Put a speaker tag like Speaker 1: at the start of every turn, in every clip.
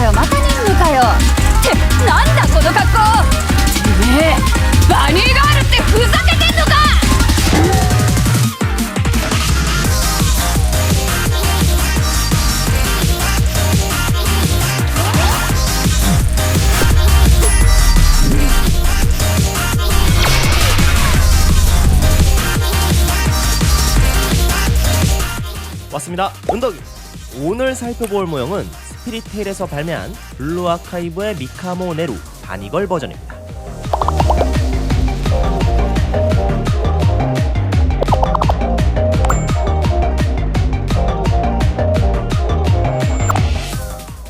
Speaker 1: よまた任務かよってなんだこの格好てめえバニーガールってふざけてんのか
Speaker 2: 왔습니다. 은덕이. 오늘 살펴볼 모형은 스피릿테일에서 발매한 블루 아카이브의 미카모 네루 바니걸 버전입니다.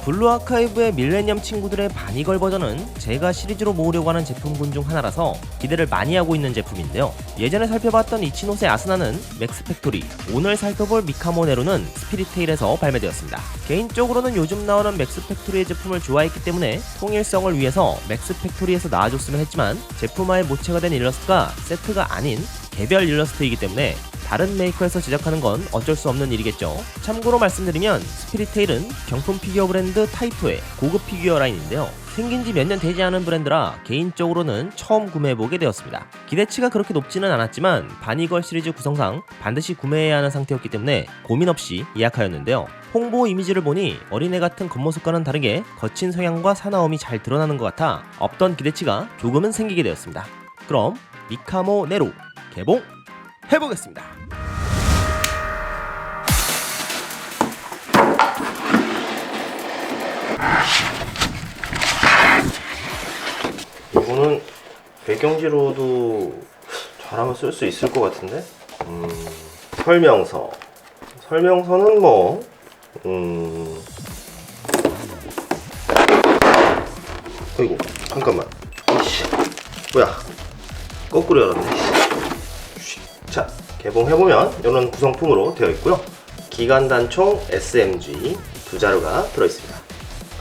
Speaker 2: 블루 아카이브의 밀레니엄 친구들의 바니걸 버전은 제가 시리즈로 모으려고 하는 제품군 중 하나라서 기대를 많이 하고 있는 제품인데요. 예전에 살펴봤던 이치노세 아스나는 맥스팩토리, 오늘 살펴볼 미카모 네루는 스피릿테일에서 발매되었습니다. 개인적으로는 요즘 나오는 맥스팩토리의 제품을 좋아했기 때문에 통일성을 위해서 맥스팩토리에서 나와줬으면 했지만 제품화에 모체가 된 일러스트가 세트가 아닌 개별 일러스트이기 때문에 다른 메이커에서 제작하는 건 어쩔 수 없는 일이겠죠. 참고로 말씀드리면 스피릿테일은 경품 피규어 브랜드 타이토의 고급 피규어 라인인데요. 생긴지 몇 년 되지 않은 브랜드라 개인적으로는 처음 구매해보게 되었습니다. 기대치가 그렇게 높지는 않았지만 바니걸 시리즈 구성상 반드시 구매해야 하는 상태였기 때문에 고민 없이 예약하였는데요. 홍보 이미지를 보니 어린애 같은 겉모습과는 다르게 거친 성향과 사나움이 잘 드러나는 것 같아 없던 기대치가 조금은 생기게 되었습니다. 그럼 미카모 네루 개봉해보겠습니다. 이거는 배경지로도 잘하면 쓸 수 있을 것 같은데? 설명서는 뭐 어이구 잠깐만 이씨 뭐야 거꾸로 열었네. 자, 개봉해보면 이런 구성품으로 되어 있고요. 기관단총 SMG 두 자루가 들어있습니다.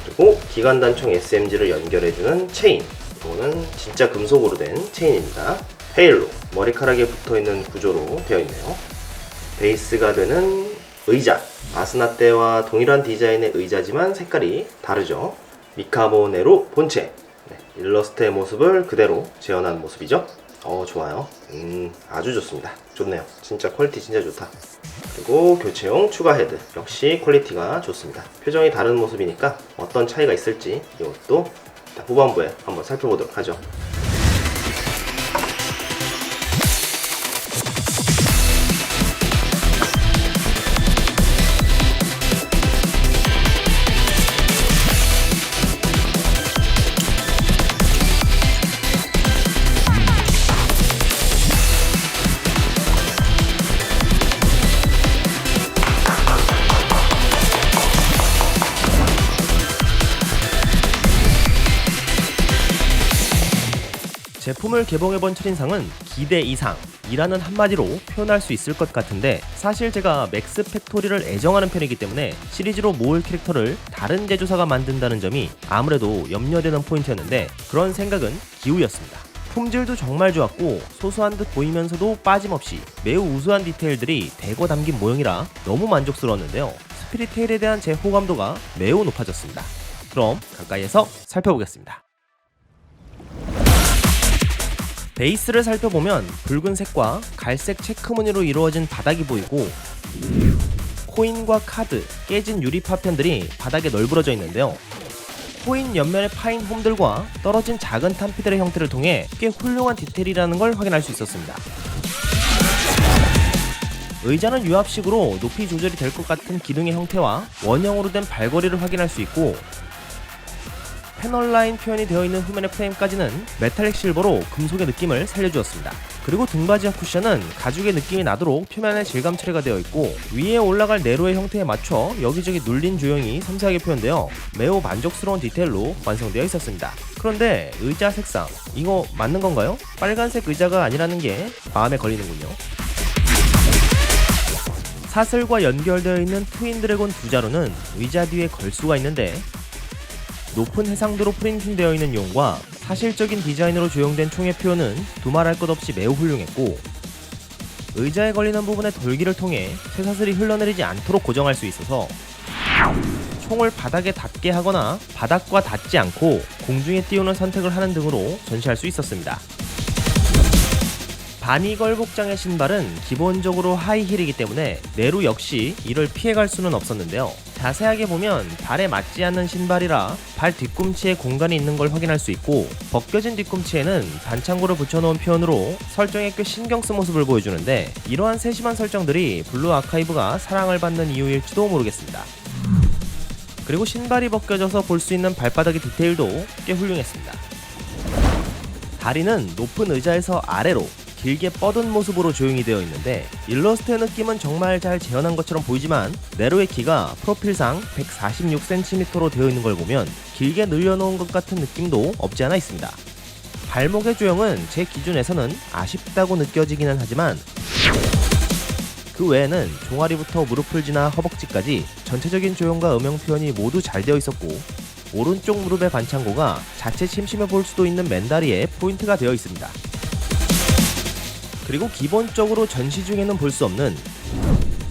Speaker 2: 그리고 기관단총 SMG를 연결해주는 체인, 이거는 진짜 금속으로 된 체인입니다. 헤일로, 머리카락에 붙어있는 구조로 되어 있네요. 베이스가 되는 의자, 아스나 때와 동일한 디자인의 의자지만 색깔이 다르죠. 미카모 네루 본체, 일러스트의 모습을 그대로 재현한 모습이죠. 좋아요. 아주 좋습니다. 좋네요. 진짜 퀄리티 진짜 좋다. 그리고 교체용 추가 헤드, 역시 퀄리티가 좋습니다. 표정이 다른 모습이니까 어떤 차이가 있을지 이것도 후반부에 한번 살펴보도록 하죠. 제품을 개봉해본 첫인상은 기대 이상이라는 한마디로 표현할 수 있을 것 같은데, 사실 제가 맥스 팩토리를 애정하는 편이기 때문에 시리즈로 모을 캐릭터를 다른 제조사가 만든다는 점이 아무래도 염려되는 포인트였는데 그런 생각은 기우였습니다. 품질도 정말 좋았고 소소한 듯 보이면서도 빠짐없이 매우 우수한 디테일들이 대거 담긴 모형이라 너무 만족스러웠는데요. 스피릿테일에 대한 제 호감도가 매우 높아졌습니다. 그럼 가까이에서 살펴보겠습니다. 베이스를 살펴보면 붉은색과 갈색 체크무늬로 이루어진 바닥이 보이고 코인과 카드, 깨진 유리 파편들이 바닥에 널브러져 있는데요. 코인 옆면에 파인 홈들과 떨어진 작은 탄피들의 형태를 통해 꽤 훌륭한 디테일이라는 걸 확인할 수 있었습니다. 의자는 유압식으로 높이 조절이 될 것 같은 기둥의 형태와 원형으로 된 발걸이를 확인할 수 있고, 패널 라인 표현이 되어 있는 후면의 프레임까지는 메탈릭 실버로 금속의 느낌을 살려주었습니다. 그리고 등받이와 쿠션은 가죽의 느낌이 나도록 표면에 질감 처리가 되어 있고, 위에 올라갈 네로의 형태에 맞춰 여기저기 눌린 조형이 섬세하게 표현되어 매우 만족스러운 디테일로 완성되어 있었습니다. 그런데 의자 색상, 이거 맞는 건가요? 빨간색 의자가 아니라는 게 마음에 걸리는군요. 사슬과 연결되어 있는 트윈 드래곤 두 자루는 의자 뒤에 걸 수가 있는데, 높은 해상도로 프린팅되어 있는 용과 사실적인 디자인으로 조형된 총의 표현은 두말할 것 없이 매우 훌륭했고, 의자에 걸리는 부분의 돌기를 통해 쇠사슬이 흘러내리지 않도록 고정할 수 있어서 총을 바닥에 닿게 하거나 바닥과 닿지 않고 공중에 띄우는 선택을 하는 등으로 전시할 수 있었습니다. 바니걸 복장의 신발은 기본적으로 하이힐이기 때문에 네로 역시 이를 피해갈 수는 없었는데요. 자세하게 보면 발에 맞지 않는 신발이라 발 뒤꿈치에 공간이 있는 걸 확인할 수 있고, 벗겨진 뒤꿈치에는 반창고를 붙여놓은 표현으로 설정에 꽤 신경 쓴 모습을 보여주는데, 이러한 세심한 설정들이 블루 아카이브가 사랑을 받는 이유일지도 모르겠습니다. 그리고 신발이 벗겨져서 볼 수 있는 발바닥의 디테일도 꽤 훌륭했습니다. 다리는 높은 의자에서 아래로 길게 뻗은 모습으로 조형이 되어 있는데, 일러스트의 느낌은 정말 잘 재현한 것처럼 보이지만 네로의 키가 프로필상 146cm로 되어 있는 걸 보면 길게 늘려놓은 것 같은 느낌도 없지 않아 있습니다. 발목의 조형은 제 기준에서는 아쉽다고 느껴지기는 하지만, 그 외에는 종아리부터 무릎을 지나 허벅지까지 전체적인 조형과 음영 표현이 모두 잘 되어 있었고, 오른쪽 무릎의 반창고가 자칫 심심해 보일 수도 있는 맨다리에 포인트가 되어 있습니다. 그리고 기본적으로 전시 중에는 볼 수 없는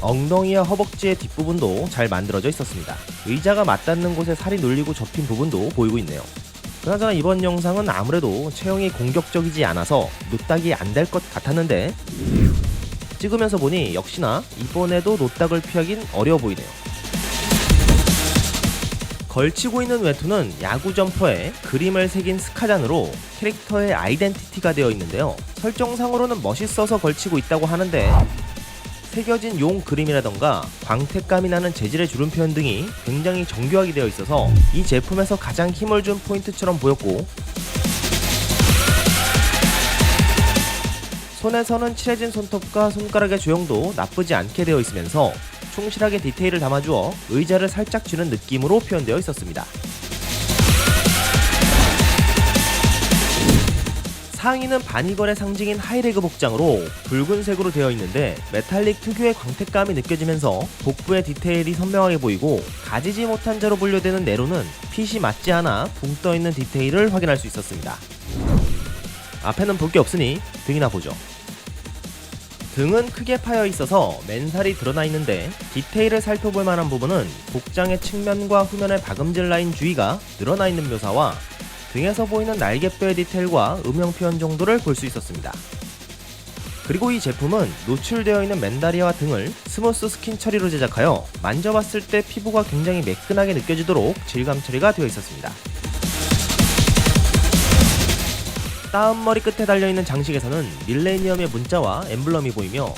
Speaker 2: 엉덩이와 허벅지의 뒷부분도 잘 만들어져 있었습니다. 의자가 맞닿는 곳에 살이 눌리고 접힌 부분도 보이고 있네요. 그나저나 이번 영상은 아무래도 체형이 공격적이지 않아서 노딱이 안 될 것 같았는데, 찍으면서 보니 역시나 이번에도 노딱을 피하긴 어려워 보이네요. 걸치고 있는 외투는 야구 점퍼에 그림을 새긴 스카잔으로 캐릭터의 아이덴티티가 되어 있는데요. 설정상으로는 멋있어서 걸치고 있다고 하는데, 새겨진 용 그림이라던가 광택감이 나는 재질의 주름 표현 등이 굉장히 정교하게 되어 있어서 이 제품에서 가장 힘을 준 포인트처럼 보였고, 손에서는 칠해진 손톱과 손가락의 조형도 나쁘지 않게 되어 있으면서 충실하게 디테일을 담아주어 의자를 살짝 쥐는 느낌으로 표현되어 있었습니다. 상의는 바니걸의 상징인 하이레그 복장으로 붉은색으로 되어 있는데, 메탈릭 특유의 광택감이 느껴지면서 복부의 디테일이 선명하게 보이고, 가지지 못한 자로 분류되는 네로는 핏이 맞지 않아 붕 떠있는 디테일을 확인할 수 있었습니다. 앞에는 볼 게 없으니 등이나 보죠. 등은 크게 파여 있어서 맨살이 드러나 있는데, 디테일을 살펴볼 만한 부분은 복장의 측면과 후면의 박음질 라인 주위가 늘어나 있는 묘사와 등에서 보이는 날개뼈의 디테일과 음영 표현 정도를 볼 수 있었습니다. 그리고 이 제품은 노출되어 있는 맨다리와 등을 스무스 스킨 처리로 제작하여 만져봤을 때 피부가 굉장히 매끈하게 느껴지도록 질감 처리가 되어 있었습니다. 다음 머리 끝에 달려있는 장식에서는 밀레니엄의 문자와 엠블럼이 보이며,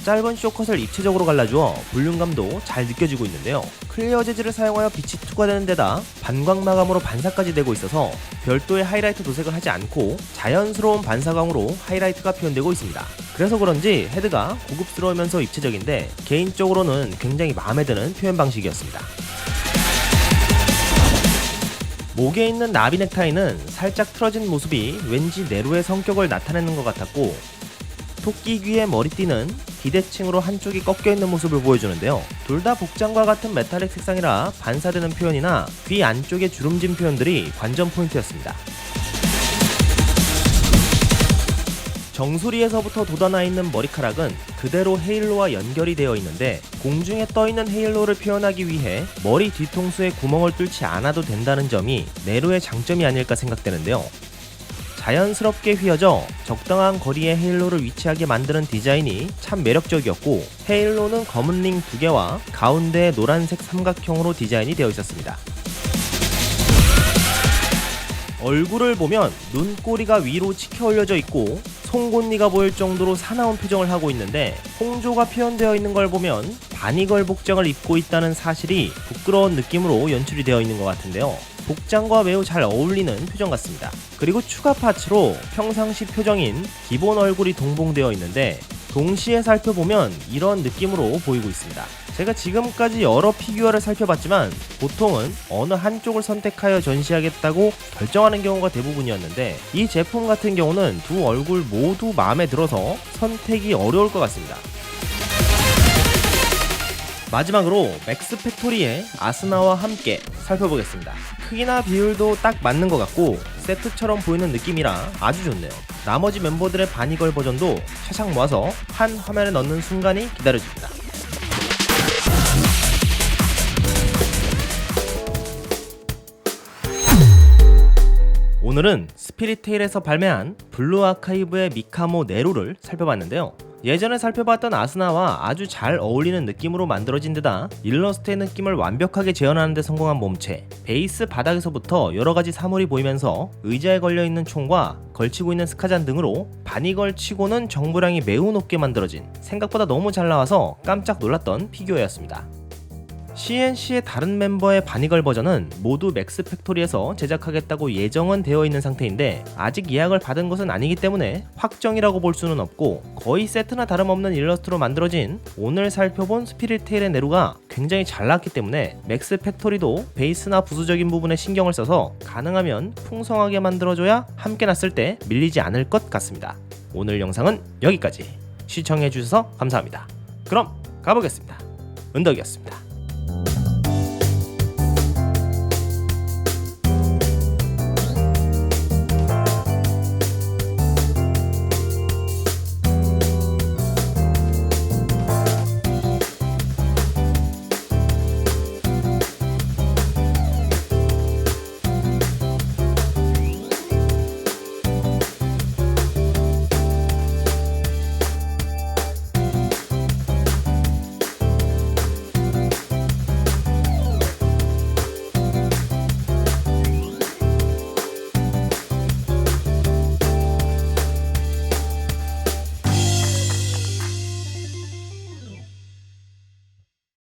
Speaker 2: 짧은 쇼컷을 입체적으로 갈라주어 볼륨감도 잘 느껴지고 있는데요. 클리어 재질을 사용하여 빛이 투과되는 데다 반광 마감으로 반사까지 되고 있어서 별도의 하이라이트 도색을 하지 않고 자연스러운 반사광으로 하이라이트가 표현되고 있습니다. 그래서 그런지 헤드가 고급스러우면서 입체적인데, 개인적으로는 굉장히 마음에 드는 표현 방식이었습니다. 목에 있는 나비 넥타이는 살짝 틀어진 모습이 왠지 네로의 성격을 나타내는 것 같았고, 토끼 귀의 머리띠는 비대칭으로 한쪽이 꺾여있는 모습을 보여주는데요. 둘 다 복장과 같은 메탈릭 색상이라 반사되는 표현이나 귀 안쪽의 주름진 표현들이 관전 포인트였습니다. 정수리에서부터 돋아나 있는 머리카락은 그대로 헤일로와 연결이 되어 있는데, 공중에 떠있는 헤일로를 표현하기 위해 머리 뒤통수에 구멍을 뚫지 않아도 된다는 점이 네로의 장점이 아닐까 생각되는데요. 자연스럽게 휘어져 적당한 거리에 헤일로를 위치하게 만드는 디자인이 참 매력적이었고, 헤일로는 검은 링 2개와 가운데에 노란색 삼각형으로 디자인이 되어 있었습니다. 얼굴을 보면 눈꼬리가 위로 치켜 올려져 있고 송곳니가 보일 정도로 사나운 표정을 하고 있는데, 홍조가 표현되어 있는 걸 보면 바니걸 복장을 입고 있다는 사실이 부끄러운 느낌으로 연출이 되어 있는 것 같은데요. 복장과 매우 잘 어울리는 표정 같습니다. 그리고 추가 파츠로 평상시 표정인 기본 얼굴이 동봉되어 있는데, 동시에 살펴보면 이런 느낌으로 보이고 있습니다. 제가 지금까지 여러 피규어를 살펴봤지만 보통은 어느 한쪽을 선택하여 전시하겠다고 결정하는 경우가 대부분이었는데, 이 제품 같은 경우는 두 얼굴 모두 마음에 들어서 선택이 어려울 것 같습니다. 마지막으로 맥스 팩토리의 아스나와 함께 살펴보겠습니다. 크기나 비율도 딱 맞는 것 같고 세트처럼 보이는 느낌이라 아주 좋네요. 나머지 멤버들의 바니걸 버전도 샤샥 모아서 한 화면에 넣는 순간이 기다려집니다. 오늘은 스피릿테일에서 발매한 블루 아카이브의 미카모 네로를 살펴봤는데요. 예전에 살펴봤던 아스나와 아주 잘 어울리는 느낌으로 만들어진 데다 일러스트의 느낌을 완벽하게 재현하는 데 성공한 몸체, 베이스 바닥에서부터 여러가지 사물이 보이면서 의자에 걸려있는 총과 걸치고 있는 스카잔 등으로 바니걸 치고는 정보량이 매우 높게 만들어진, 생각보다 너무 잘 나와서 깜짝 놀랐던 피규어였습니다. CNC의 다른 멤버의 바니걸 버전은 모두 맥스 팩토리에서 제작하겠다고 예정은 되어 있는 상태인데 아직 예약을 받은 것은 아니기 때문에 확정이라고 볼 수는 없고, 거의 세트나 다름없는 일러스트로 만들어진 오늘 살펴본 스피릿테일의 네로가 굉장히 잘 나왔기 때문에 맥스 팩토리도 베이스나 부수적인 부분에 신경을 써서 가능하면 풍성하게 만들어줘야 함께 났을 때 밀리지 않을 것 같습니다. 오늘 영상은 여기까지. 시청해주셔서 감사합니다. 그럼 가보겠습니다. 은덕이었습니다.